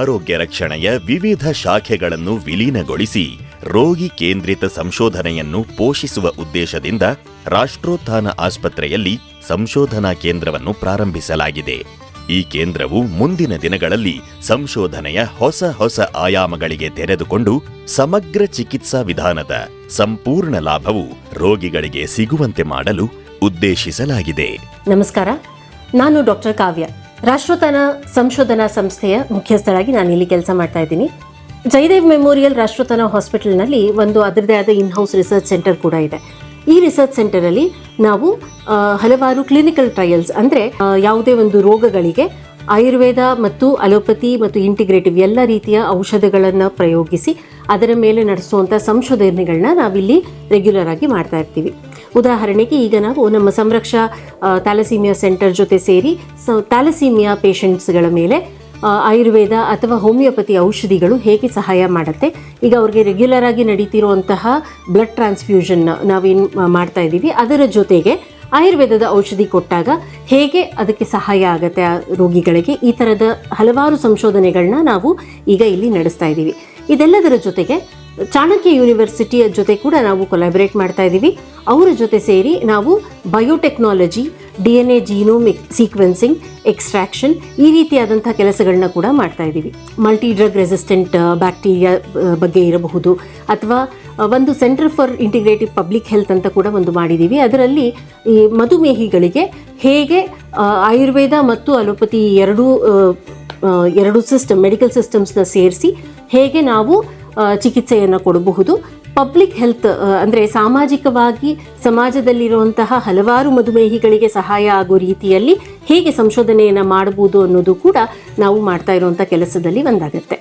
ಆರೋಗ್ಯ ರಕ್ಷಣೆಯ ವಿವಿಧ ಶಾಖೆಗಳನ್ನು ವಿಲೀನಗೊಳಿಸಿ ರೋಗಿ ಕೇಂದ್ರಿತ ಸಂಶೋಧನೆಯನ್ನು ಪೋಷಿಸುವ ಉದ್ದೇಶದಿಂದ ರಾಷ್ಟ್ರೋತ್ಥಾನ ಆಸ್ಪತ್ರೆಯಲ್ಲಿ ಸಂಶೋಧನಾ ಕೇಂದ್ರವನ್ನು ಪ್ರಾರಂಭಿಸಲಾಗಿದೆ. ಈ ಕೇಂದ್ರವು ಮುಂದಿನ ದಿನಗಳಲ್ಲಿ ಸಂಶೋಧನೆಯ ಹೊಸ ಆಯಾಮಗಳಿಗೆ ತೆರೆದುಕೊಂಡು ಸಮಗ್ರ ಚಿಕಿತ್ಸಾ ವಿಧಾನದ ಸಂಪೂರ್ಣ ಲಾಭವು ರೋಗಿಗಳಿಗೆ ಸಿಗುವಂತೆ ಮಾಡಲು ಉದ್ದೇಶಿಸಲಾಗಿದೆ. ನಮಸ್ಕಾರ, ನಾನು ಡಾಕ್ಟರ್ ಕಾವ್ಯ, ರಾಷ್ಟ್ರೋತ್ಥಾನ ಸಂಶೋಧನಾ ಸಂಸ್ಥೆಯ ಮುಖ್ಯಸ್ಥಳಾಗಿ ನಾನು ಇಲ್ಲಿ ಕೆಲಸ ಮಾಡ್ತಾ ಇದ್ದೀನಿ. ಜಯದೇವ್ ಮೆಮೋರಿಯಲ್ ರಾಷ್ಟ್ರೋತ್ಥಾನ ಹಾಸ್ಪಿಟಲ್ನಲ್ಲಿ ಅದರದೇ ಆದ ಇನ್ಹೌಸ್ ರಿಸರ್ಚ್ ಸೆಂಟರ್ ಕೂಡ ಇದೆ. ಈ ರಿಸರ್ಚ್ ಸೆಂಟರಲ್ಲಿ ನಾವು ಹಲವಾರು ಕ್ಲಿನಿಕಲ್ ಟ್ರಯಲ್ಸ್ ಅಂದರೆ ಯಾವುದೇ ಒಂದು ರೋಗಗಳಿಗೆ ಆಯುರ್ವೇದ ಮತ್ತು ಅಲೋಪತಿ ಮತ್ತು ಇಂಟಿಗ್ರೇಟಿವ್ ಎಲ್ಲ ರೀತಿಯ ಔಷಧಗಳನ್ನು ಪ್ರಯೋಗಿಸಿ ಅದರ ಮೇಲೆ ನಡೆಸುವಂಥ ಸಂಶೋಧನೆಗಳನ್ನ ನಾವಿಲ್ಲಿ ರೆಗ್ಯುಲರ್ ಆಗಿ ಮಾಡ್ತಾ ಇರ್ತೀವಿ. ಉದಾಹರಣೆಗೆ ಈಗ ನಾವು ನಮ್ಮ ಸಂರಕ್ಷಾ ಥ್ಯಾಲಸೀಮಿಯಾ ಸೆಂಟರ್ ಜೊತೆ ಸೇರಿ ಥ್ಯಾಲಸೀಮಿಯಾ ಪೇಷಂಟ್ಸ್ಗಳ ಮೇಲೆ ಆಯುರ್ವೇದ ಅಥವಾ ಹೋಮಿಯೋಪತಿ ಔಷಧಿಗಳು ಹೇಗೆ ಸಹಾಯ ಮಾಡುತ್ತೆ, ಈಗ ಅವ್ರಿಗೆ ರೆಗ್ಯುಲರ್ ಆಗಿ ನಡೀತಿರುವಂತಹ ಬ್ಲಡ್ ಟ್ರಾನ್ಸ್ಫ್ಯೂಷನ್ ನಾವೇನು ಮಾಡ್ತಾ ಇದ್ದೀವಿ, ಅದರ ಜೊತೆಗೆ ಆಯುರ್ವೇದದ ಔಷಧಿ ಕೊಟ್ಟಾಗ ಹೇಗೆ ಅದಕ್ಕೆ ಸಹಾಯ ಆಗುತ್ತೆ ಆ ರೋಗಿಗಳಿಗೆ, ಈ ಥರದ ಹಲವಾರು ಸಂಶೋಧನೆಗಳನ್ನ ನಾವು ಈಗ ಇಲ್ಲಿ ನಡೆಸ್ತಾ ಇದ್ದೀವಿ. ಇದೆಲ್ಲದರ ಜೊತೆಗೆ ಚಾಣಕ್ಯ ಯೂನಿವರ್ಸಿಟಿಯ ಜೊತೆ ಕೂಡ ನಾವು ಕೊಲಾಬರೇಟ್ ಮಾಡ್ತಾ ಇದ್ದೀವಿ. ಅವರ ಜೊತೆ ಸೇರಿ ನಾವು biotechnology, DNA genomic sequencing, extraction ಈ ರೀತಿಯಾದಂಥ ಕೆಲಸಗಳನ್ನ ಕೂಡ ಮಾಡ್ತಾ ಇದ್ದೀವಿ. ಮಲ್ಟಿ ಡ್ರಗ್ ರೆಸಿಸ್ಟೆಂಟ್ ಬ್ಯಾಕ್ಟೀರಿಯಾ ಬಗ್ಗೆ ಇರಬಹುದು, ಅಥವಾ ಒಂದು centre for integrative public health ಅಂತ ಕೂಡ ಒಂದು ಮಾಡಿದ್ದೀವಿ. ಅದರಲ್ಲಿ ಈ ಮಧುಮೇಹಿಗಳಿಗೆ ಹೇಗೆ ಆಯುರ್ವೇದ ಮತ್ತು ಅಲೋಪತಿ ಎರಡು ಸಿಸ್ಟಮ್ ಮೆಡಿಕಲ್ ಸಿಸ್ಟಮ್ಸ್ನ ಸೇರಿಸಿ ಹೇಗೆ ನಾವು ಚಿಕಿತ್ಸೆಯನ್ನು ಕೊಡಬಹುದು, ಪಬ್ಲಿಕ್ ಹೆಲ್ತ್ ಅಂದರೆ ಸಾಮಾಜಿಕವಾಗಿ ಸಮಾಜದಲ್ಲಿರುವಂತಹ ಹಲವಾರು ಮಧುಮೇಹಿಗಳಿಗೆ ಸಹಾಯ ಆಗೋ ರೀತಿಯಲ್ಲಿ ಹೇಗೆ ಸಂಶೋಧನೆಯನ್ನು ಮಾಡಬಹುದು ಅನ್ನೋದು ಕೂಡ ನಾವು ಮಾಡ್ತಾ ಇರುವಂಥ ಕೆಲಸದಲ್ಲಿ ಒಂದಾಗುತ್ತೆ.